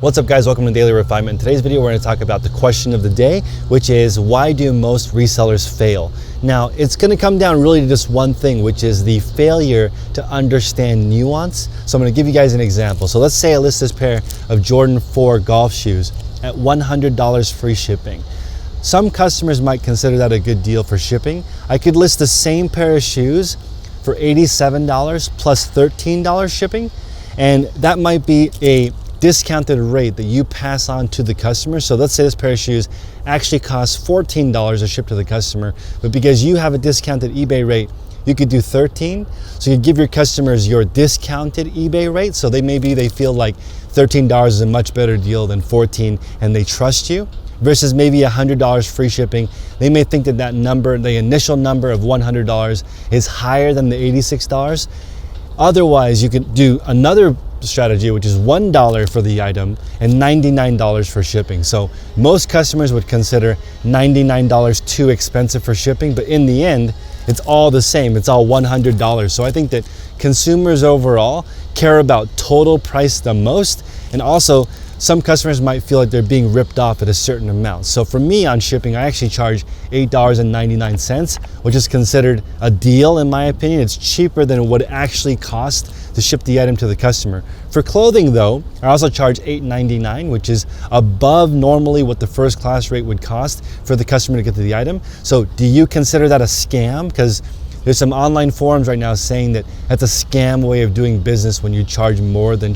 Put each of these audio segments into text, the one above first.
What's up guys, welcome to Daily Refinement. In today's video we're going to talk about the question of the day, which is why do most resellers fail? Now it's going to come down really to just one thing, which is the failure to understand nuance. So I'm going to give you guys an example. So let's say I list this pair of Jordan 4 golf shoes at $100 free shipping. Some customers might consider that a good deal for shipping. I could list the same pair of shoes for $87 plus $13 shipping, and that might be a discounted rate that you pass on to the customer. So let's say this pair of shoes actually costs $14 to ship to the customer, but because you have a discounted eBay rate, you could do $13. So you give your customers your discounted eBay rate. So they feel like $13 is a much better deal than $14 and they trust you, versus maybe $100 free shipping. They may think that that number, the initial number of $100 is higher than the $86. Otherwise, you could do another strategy, which is $1 for the item and $99 for shipping. So most customers would consider $99 too expensive for shipping, but in the end, it's all the same. It's all $100. So I think that consumers overall care about total price the most, and also some customers might feel like they're being ripped off at a certain amount. So for me on shipping, I actually charge $8.99, which is considered a deal in my opinion. It's cheaper than it would actually cost to ship the item to the customer. For clothing though, I also charge $8.99, which is above normally what the first class rate would cost for the customer to get to the item. So do you consider that a scam? Because there's some online forums right now saying that that's a scam way of doing business when you charge more than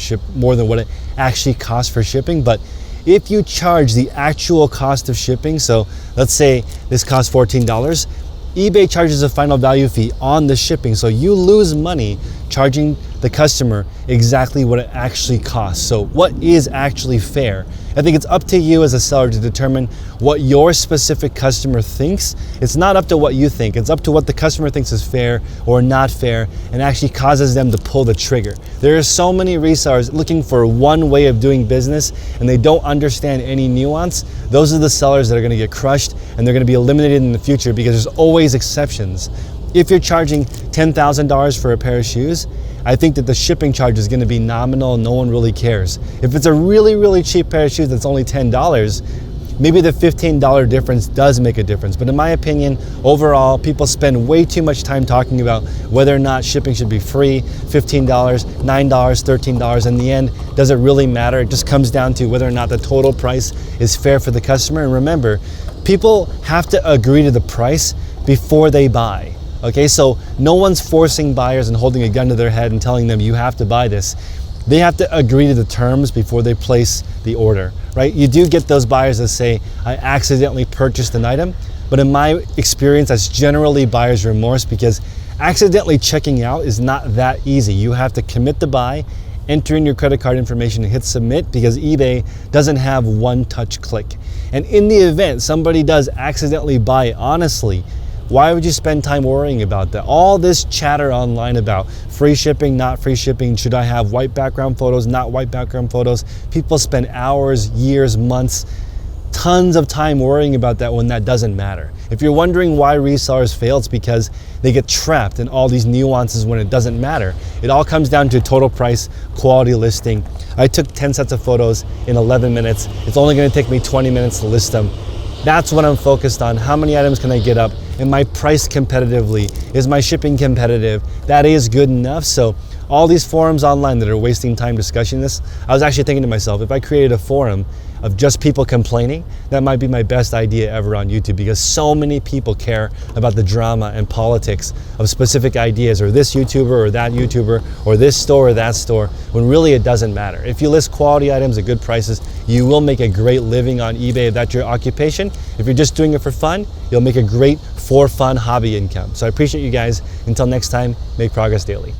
what it actually costs for shipping. But if you charge the actual cost of shipping, so let's say this costs $14, eBay charges a final value fee on the shipping. So you lose money charging the customer exactly what it actually costs. So what is actually fair? I think it's up to you as a seller to determine what your specific customer thinks. It's not up to what you think. It's up to what the customer thinks is fair or not fair, and actually causes them to pull the trigger. There are so many resellers looking for one way of doing business and they don't understand any nuance. Those are the sellers that are going to get crushed, and they're going to be eliminated in the future because there's always exceptions. If you're charging $10,000 for a pair of shoes, I think that the shipping charge is going to be nominal and no one really cares. If it's a really, really cheap pair of shoes that's only $10, maybe the $15 difference does make a difference. But in my opinion, overall, people spend way too much time talking about whether or not shipping should be free, $15, $9, $13. In the end, does it really matter? It just comes down to whether or not the total price is fair for the customer. And remember, people have to agree to the price before they buy. Okay, so no one's forcing buyers and holding a gun to their head and telling them you have to buy this. They have to agree to the terms before they place the order, right? You do get those buyers that say, I accidentally purchased an item, but in my experience, that's generally buyer's remorse, because accidentally checking out is not that easy. You have to commit to buy, enter in your credit card information and hit submit, because eBay doesn't have one touch click. And in the event somebody does accidentally buy honestly, why would you spend time worrying about that? All this chatter online about free shipping, not free shipping, should I have white background photos, not white background photos? People spend hours, years, months, tons of time worrying about that when that doesn't matter. If you're wondering why resellers fail, it's because they get trapped in all these nuances when it doesn't matter. It all comes down to total price, quality listing. I took 10 sets of photos in 11 minutes. It's only going to take me 20 minutes to list them. That's what I'm focused on. How many items can I get up? Am I priced competitively? Is my shipping competitive? That is good enough. So all these forums online that are wasting time discussing this, I was actually thinking to myself, if I created a forum of just people complaining, that might be my best idea ever on YouTube, because so many people care about the drama and politics of specific ideas, or this YouTuber or that YouTuber or this store or that store, when really it doesn't matter. If you list quality items at good prices, you will make a great living on eBay if that's your occupation. If you're just doing it for fun, you'll make a great for fun hobby income. So I appreciate you guys. Until next time, make progress daily.